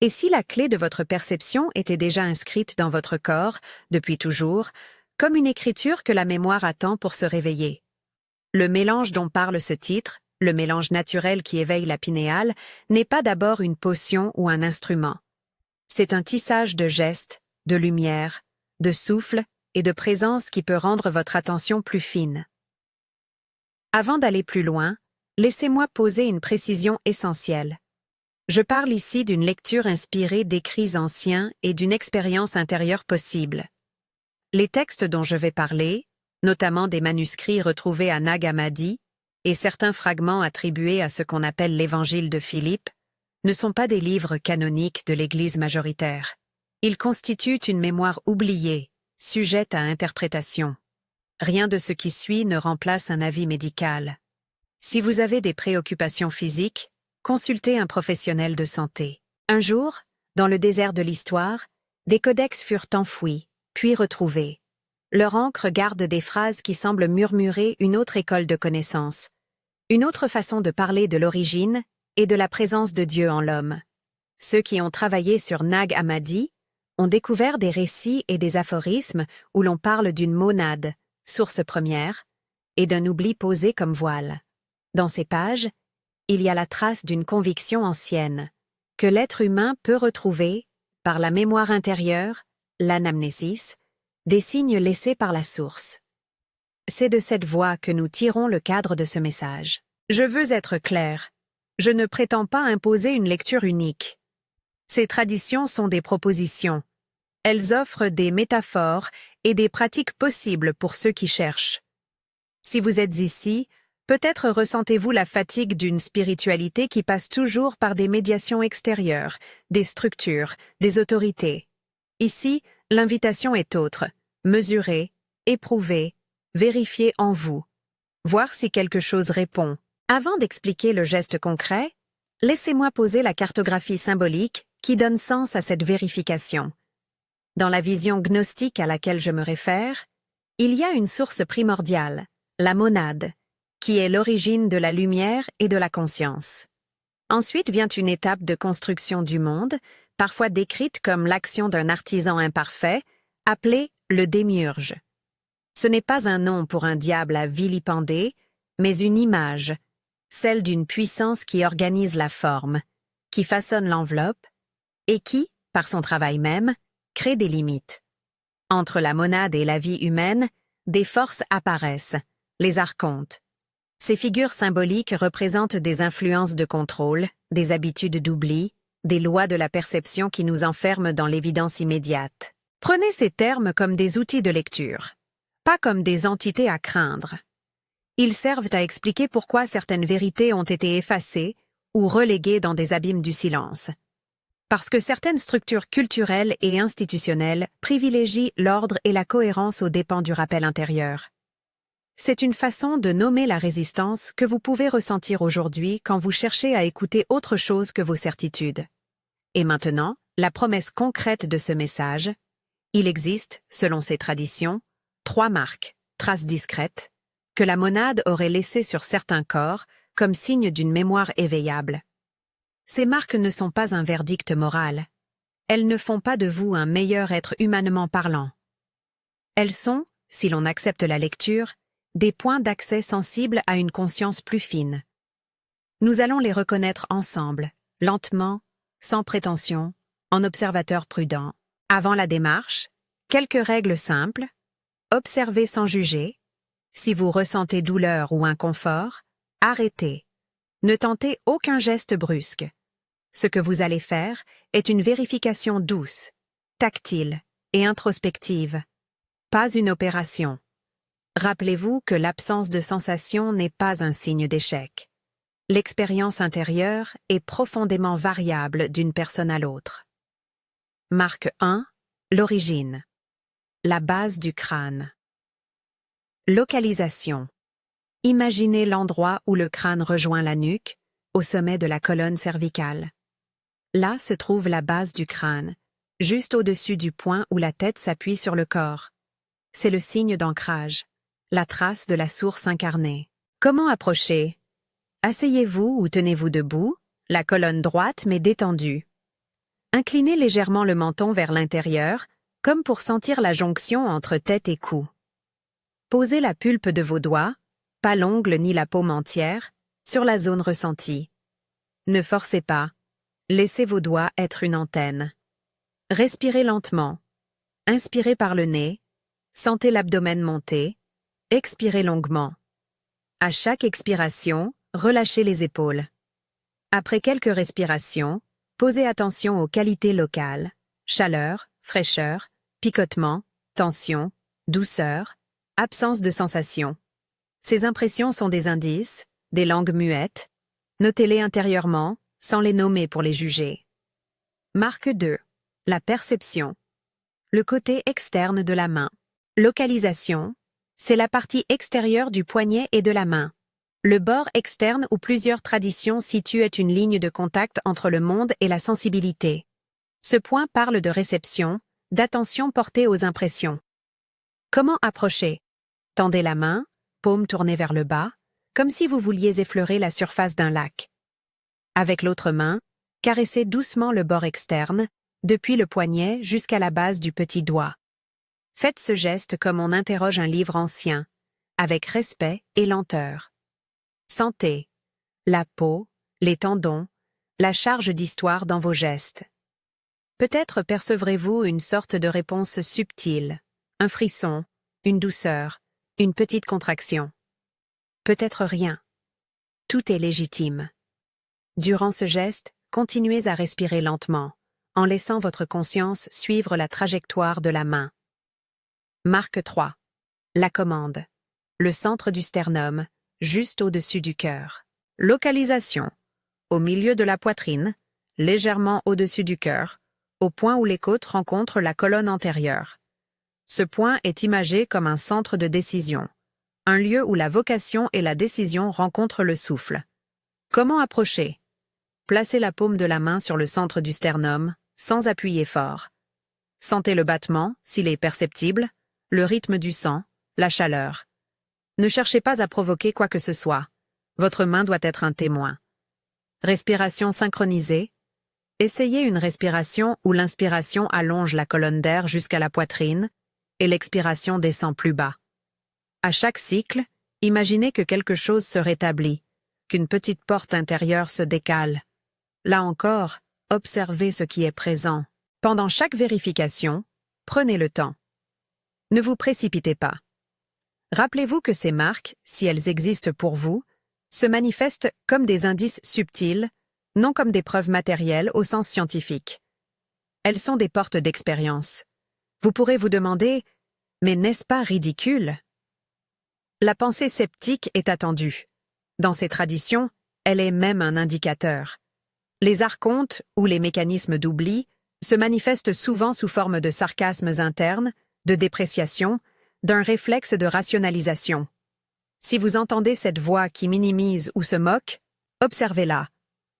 Et si la clé de votre perception était déjà inscrite dans votre corps, depuis toujours, comme une écriture que la mémoire attend pour se réveiller? Le mélange dont parle ce titre, le mélange naturel qui éveille la pinéale, n'est pas d'abord une potion ou un instrument. C'est un tissage de gestes, de lumière, de souffle et de présence qui peut rendre votre attention plus fine. Avant d'aller plus loin, laissez-moi poser une précision essentielle. Je parle ici d'une lecture inspirée d'écrits anciens et d'une expérience intérieure possible. Les textes dont je vais parler, notamment des manuscrits retrouvés à Nag Hammadi et certains fragments attribués à ce qu'on appelle l'Évangile de Philippe, ne sont pas des livres canoniques de l'Église majoritaire. Ils constituent une mémoire oubliée, sujette à interprétation. Rien de ce qui suit ne remplace un avis médical. Si vous avez des préoccupations physiques, consultez un professionnel de santé. Un jour, dans le désert de l'histoire, des codex furent enfouis, puis retrouvés. Leur encre garde des phrases qui semblent murmurer une autre école de connaissances, une autre façon de parler de l'origine et de la présence de Dieu en l'homme. Ceux qui ont travaillé sur Nag Hammadi ont découvert des récits et des aphorismes où l'on parle d'une monade, source première, et d'un oubli posé comme voile. Dans ces pages, il y a la trace d'une conviction ancienne, que l'être humain peut retrouver, par la mémoire intérieure, l'anamnésis, des signes laissés par la source. C'est de cette voie que nous tirons le cadre de ce message. Je veux être clair. Je ne prétends pas imposer une lecture unique. Ces traditions sont des propositions. Elles offrent des métaphores et des pratiques possibles pour ceux qui cherchent. Si vous êtes ici, peut-être ressentez-vous la fatigue d'une spiritualité qui passe toujours par des médiations extérieures, des structures, des autorités. Ici, l'invitation est autre. Mesurez, éprouvez, vérifiez en vous. Voir si quelque chose répond. Avant d'expliquer le geste concret, laissez-moi poser la cartographie symbolique qui donne sens à cette vérification. Dans la vision gnostique à laquelle je me réfère, il y a une source primordiale, la monade, qui est l'origine de la lumière et de la conscience. Ensuite vient une étape de construction du monde, parfois décrite comme l'action d'un artisan imparfait, appelée le démiurge. Ce n'est pas un nom pour un diable à vilipender, mais une image, celle d'une puissance qui organise la forme, qui façonne l'enveloppe, et qui, par son travail même, crée des limites. Entre la monade et la vie humaine, des forces apparaissent, les archontes. Ces figures symboliques représentent des influences de contrôle, des habitudes d'oubli, des lois de la perception qui nous enferment dans l'évidence immédiate. Prenez ces termes comme des outils de lecture, pas comme des entités à craindre. Ils servent à expliquer pourquoi certaines vérités ont été effacées ou reléguées dans des abîmes du silence. Parce que certaines structures culturelles et institutionnelles privilégient l'ordre et la cohérence aux dépens du rappel intérieur. C'est une façon de nommer la résistance que vous pouvez ressentir aujourd'hui quand vous cherchez à écouter autre chose que vos certitudes. Et maintenant, la promesse concrète de ce message. Il existe, selon ces traditions, 3 marques, traces discrètes, que la monade aurait laissées sur certains corps comme signe d'une mémoire éveillable. Ces marques ne sont pas un verdict moral. Elles ne font pas de vous un meilleur être humainement parlant. Elles sont, si l'on accepte la lecture, des points d'accès sensibles à une conscience plus fine. Nous allons les reconnaître ensemble, lentement, sans prétention, en observateurs prudents. Avant la démarche, quelques règles simples. Observez sans juger. Si vous ressentez douleur ou inconfort, arrêtez. Ne tentez aucun geste brusque. Ce que vous allez faire est une vérification douce, tactile et introspective. Pas une opération. Rappelez-vous que l'absence de sensation n'est pas un signe d'échec. L'expérience intérieure est profondément variable d'une personne à l'autre. Marque 1. L'origine. La base du crâne. Localisation. Imaginez l'endroit où le crâne rejoint la nuque, au sommet de la colonne cervicale. Là se trouve la base du crâne, juste au-dessus du point où la tête s'appuie sur le corps. C'est le signe d'ancrage, la trace de la source incarnée. Comment approcher? Asseyez-vous ou tenez-vous debout, la colonne droite mais détendue. Inclinez légèrement le menton vers l'intérieur, comme pour sentir la jonction entre tête et cou. Posez la pulpe de vos doigts, pas l'ongle ni la paume entière, sur la zone ressentie. Ne forcez pas. Laissez vos doigts être une antenne. Respirez lentement. Inspirez par le nez. Sentez l'abdomen monter. Expirez longuement. À chaque expiration, relâchez les épaules. Après quelques respirations, posez attention aux qualités locales, chaleur, fraîcheur, picotement, tension, douceur, absence de sensation. Ces impressions sont des indices, des langues muettes. Notez-les intérieurement, sans les nommer pour les juger. Marque 2. La perception. Le côté externe de la main. Localisation. C'est la partie extérieure du poignet et de la main. Le bord externe où plusieurs traditions situent une ligne de contact entre le monde et la sensibilité. Ce point parle de réception, d'attention portée aux impressions. Comment approcher? Tendez la main, paume tournée vers le bas, comme si vous vouliez effleurer la surface d'un lac. Avec l'autre main, caressez doucement le bord externe, depuis le poignet jusqu'à la base du petit doigt. Faites ce geste comme on interroge un livre ancien, avec respect et lenteur. Sentez la peau, les tendons, la charge d'histoire dans vos gestes. Peut-être percevrez-vous une sorte de réponse subtile, un frisson, une douceur, une petite contraction. Peut-être rien. Tout est légitime. Durant ce geste, continuez à respirer lentement, en laissant votre conscience suivre la trajectoire de la main. Marque 3. La commande. Le centre du sternum, juste au-dessus du cœur. Localisation. Au milieu de la poitrine, légèrement au-dessus du cœur, au point où les côtes rencontrent la colonne antérieure. Ce point est imagé comme un centre de décision, un lieu où la vocation et la décision rencontrent le souffle. Comment approcher? Placez la paume de la main sur le centre du sternum, sans appuyer fort. Sentez le battement, s'il est perceptible, le rythme du sang, la chaleur. Ne cherchez pas à provoquer quoi que ce soit. Votre main doit être un témoin. Respiration synchronisée. Essayez une respiration où l'inspiration allonge la colonne d'air jusqu'à la poitrine et l'expiration descend plus bas. À chaque cycle, imaginez que quelque chose se rétablit, qu'une petite porte intérieure se décale. Là encore, observez ce qui est présent. Pendant chaque vérification, prenez le temps. Ne vous précipitez pas. Rappelez-vous que ces marques, si elles existent pour vous, se manifestent comme des indices subtils, non comme des preuves matérielles au sens scientifique. Elles sont des portes d'expérience. Vous pourrez vous demander « Mais n'est-ce pas ridicule ?» La pensée sceptique est attendue. Dans ces traditions, elle est même un indicateur. Les archontes, ou les mécanismes d'oubli, se manifestent souvent sous forme de sarcasmes internes, de dépréciation, d'un réflexe de rationalisation. Si vous entendez cette voix qui minimise ou se moque, observez-la.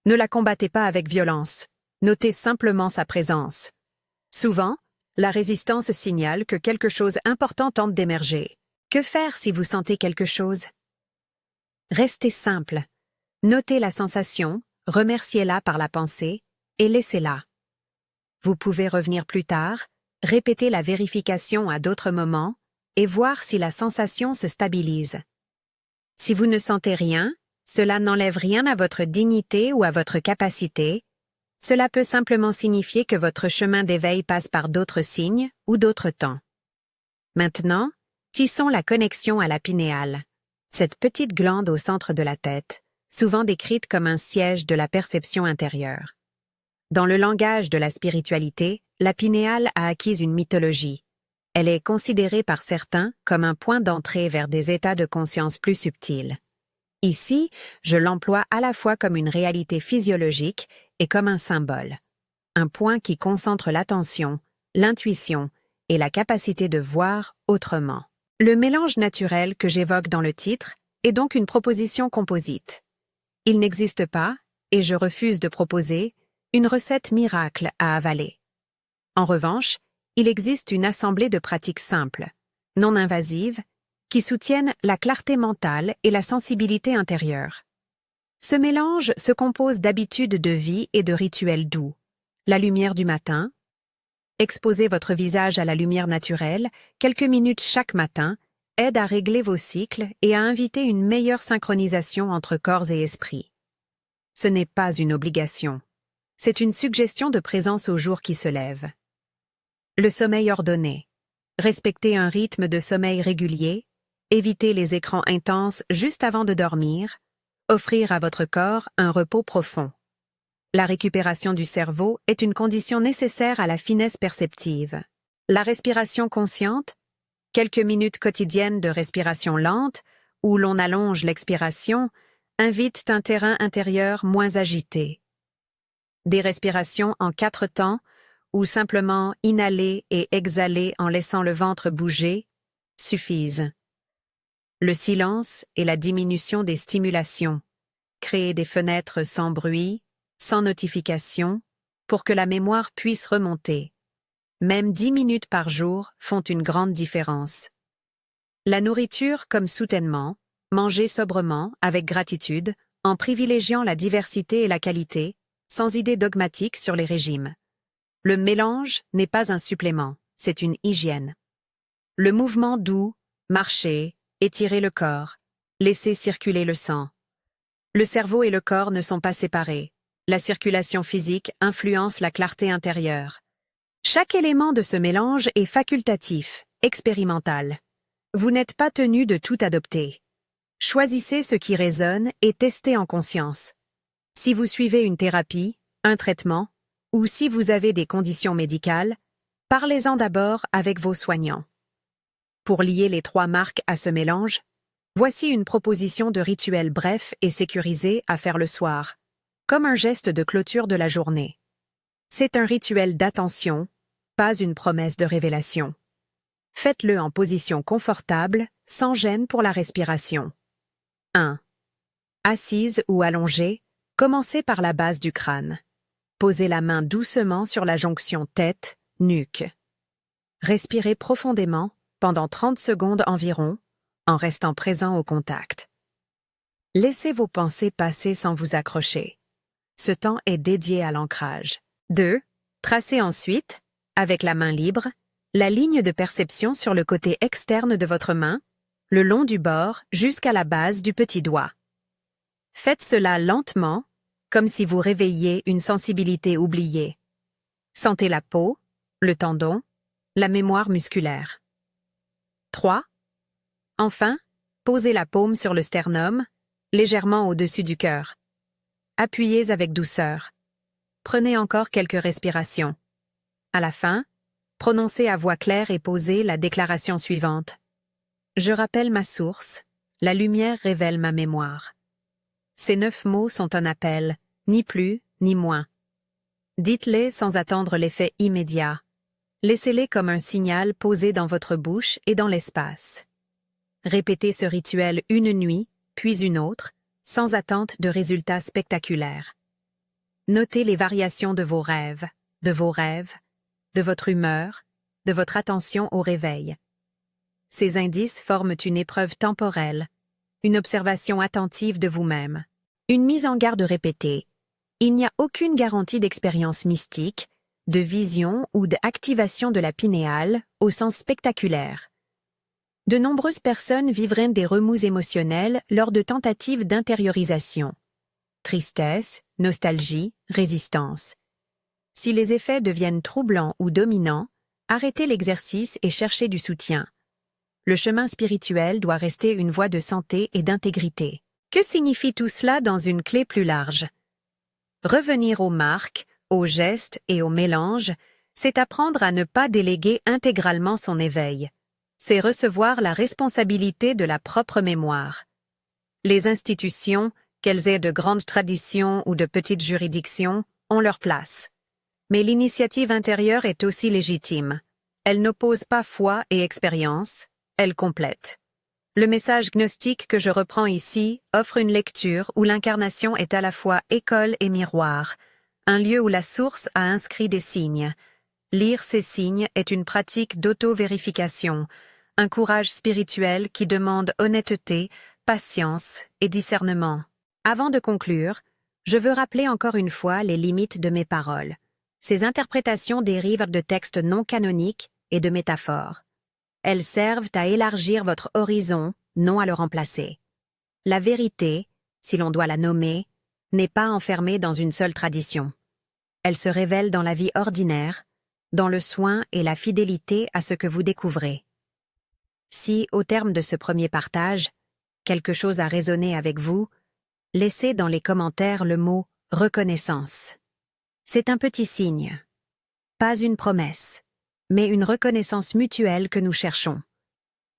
Ne la combattez pas avec violence. Notez simplement sa présence. Souvent, la résistance signale que quelque chose d'important tente d'émerger. Que faire si vous sentez quelque chose? Restez simple. Notez la sensation, remerciez-la par la pensée et laissez-la. Vous pouvez revenir plus tard, répéter la vérification à d'autres moments et voir si la sensation se stabilise. Si vous ne sentez rien, cela n'enlève rien à votre dignité ou à votre capacité. Cela peut simplement signifier que votre chemin d'éveil passe par d'autres signes ou d'autres temps. Maintenant, tissons la connexion à la pinéale, cette petite glande au centre de la tête, souvent décrite comme un siège de la perception intérieure. Dans le langage de la spiritualité, la pinéale a acquis une mythologie. Elle est considérée par certains comme un point d'entrée vers des états de conscience plus subtils. Ici, je l'emploie à la fois comme une réalité physiologique et comme un symbole. Un point qui concentre l'attention, l'intuition et la capacité de voir autrement. Le mélange naturel que j'évoque dans le titre est donc une proposition composite. Il n'existe pas, et je refuse de proposer, une recette miracle à avaler. En revanche, il existe une assemblée de pratiques simples, non invasives, qui soutiennent la clarté mentale et la sensibilité intérieure. Ce mélange se compose d'habitudes de vie et de rituels doux, La lumière du matin. Exposez votre visage à la lumière naturelle, quelques minutes chaque matin, aide à régler vos cycles et à inviter une meilleure synchronisation entre corps et esprit. Ce n'est pas une obligation. C'est une suggestion de présence au jour qui se lève. Le sommeil ordonné. Respectez un rythme de sommeil régulier, évitez les écrans intenses juste avant de dormir, offrir à votre corps un repos profond. La récupération du cerveau est une condition nécessaire à la finesse perceptive. La respiration consciente, quelques minutes quotidiennes de respiration lente, où l'on allonge l'expiration, invitent un terrain intérieur moins agité. Des respirations en 4 temps, ou simplement inhaler et exhaler en laissant le ventre bouger, suffisent. Le silence et la diminution des stimulations. Créer des fenêtres sans bruit, sans notification, pour que la mémoire puisse remonter. Même 10 minutes par jour font une grande différence. La nourriture comme soutènement, manger sobrement, avec gratitude, en privilégiant la diversité et la qualité, sans idée dogmatique sur les régimes. Le mélange n'est pas un supplément, c'est une hygiène. Le mouvement doux, marcher, étirer le corps, laisser circuler le sang. Le cerveau et le corps ne sont pas séparés. La circulation physique influence la clarté intérieure. Chaque élément de ce mélange est facultatif, expérimental. Vous n'êtes pas tenu de tout adopter. Choisissez ce qui résonne et testez en conscience. Si vous suivez une thérapie, un traitement, ou si vous avez des conditions médicales, parlez-en d'abord avec vos soignants. Pour lier les 3 marques à ce mélange, voici une proposition de rituel bref et sécurisé à faire le soir, comme un geste de clôture de la journée. C'est un rituel d'attention, pas une promesse de révélation. Faites-le en position confortable, sans gêne pour la respiration. 1. Assise ou allongée, commencez par la base du crâne. Posez la main doucement sur la jonction tête-nuque. Respirez profondément pendant 30 secondes environ, en restant présent au contact. Laissez vos pensées passer sans vous accrocher. Ce temps est dédié à l'ancrage. 2. Tracez ensuite, avec la main libre, la ligne de perception sur le côté externe de votre main, le long du bord jusqu'à la base du petit doigt. Faites cela lentement, comme si vous réveilliez une sensibilité oubliée. Sentez la peau, le tendon, la mémoire musculaire. 3. Enfin, posez la paume sur le sternum, légèrement au-dessus du cœur. Appuyez avec douceur. Prenez encore quelques respirations. À la fin, prononcez à voix claire et posée la déclaration suivante. Je rappelle ma source, la lumière révèle ma mémoire. Ces 9 mots sont un appel, ni plus, ni moins. Dites-les sans attendre l'effet immédiat. Laissez-les comme un signal posé dans votre bouche et dans l'espace. Répétez ce rituel une nuit, puis une autre, sans attente de résultats spectaculaires. Notez les variations de vos rêves, de votre humeur, de votre attention au réveil. Ces indices forment une épreuve temporelle, une observation attentive de vous-même, une mise en garde répétée. Il n'y a aucune garantie d'expérience mystique, de vision ou d'activation de la pinéale au sens spectaculaire. De nombreuses personnes vivraient des remous émotionnels lors de tentatives d'intériorisation. Tristesse, nostalgie, résistance. Si les effets deviennent troublants ou dominants, arrêtez l'exercice et cherchez du soutien. Le chemin spirituel doit rester une voie de santé et d'intégrité. Que signifie tout cela dans une clé plus large? Revenir aux marques, aux gestes et aux mélanges, c'est apprendre à ne pas déléguer intégralement son éveil. C'est recevoir la responsabilité de la propre mémoire. Les institutions, qu'elles aient de grandes traditions ou de petites juridictions, ont leur place. Mais l'initiative intérieure est aussi légitime. Elle n'oppose pas foi et expérience, elle complète. Le message gnostique que je reprends ici offre une lecture où l'incarnation est à la fois école et miroir, un lieu où la source a inscrit des signes. Lire ces signes est une pratique d'auto-vérification, un courage spirituel qui demande honnêteté, patience et discernement. Avant de conclure, je veux rappeler encore une fois les limites de mes paroles. Ces interprétations dérivent de textes non canoniques et de métaphores. Elles servent à élargir votre horizon, non à le remplacer. La vérité, si l'on doit la nommer, n'est pas enfermée dans une seule tradition. Elle se révèle dans la vie ordinaire, dans le soin et la fidélité à ce que vous découvrez. Si, au terme de ce premier partage, quelque chose a résonné avec vous, laissez dans les commentaires le mot « reconnaissance ». C'est un petit signe. Pas une promesse, mais une reconnaissance mutuelle que nous cherchons.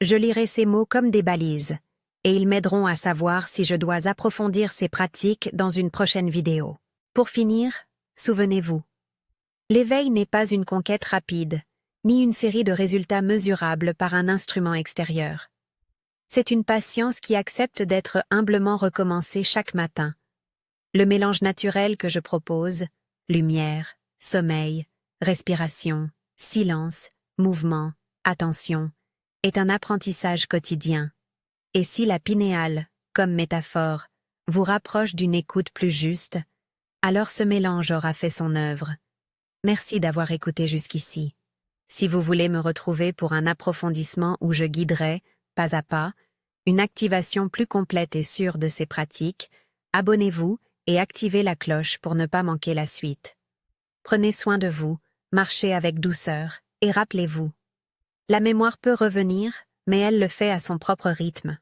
Je lirai ces mots comme des balises, et ils m'aideront à savoir si je dois approfondir ces pratiques dans une prochaine vidéo. Pour finir, souvenez-vous. L'éveil n'est pas une conquête rapide, ni une série de résultats mesurables par un instrument extérieur. C'est une patience qui accepte d'être humblement recommencée chaque matin. Le mélange naturel que je propose, lumière, sommeil, respiration, silence, mouvement, attention, est un apprentissage quotidien. Et si la pinéale, comme métaphore, vous rapproche d'une écoute plus juste, alors ce mélange aura fait son œuvre. Merci d'avoir écouté jusqu'ici. Si vous voulez me retrouver pour un approfondissement où je guiderai, pas à pas, une activation plus complète et sûre de ces pratiques, abonnez-vous et activez la cloche pour ne pas manquer la suite. Prenez soin de vous, marchez avec douceur, et rappelez-vous. La mémoire peut revenir, mais elle le fait à son propre rythme.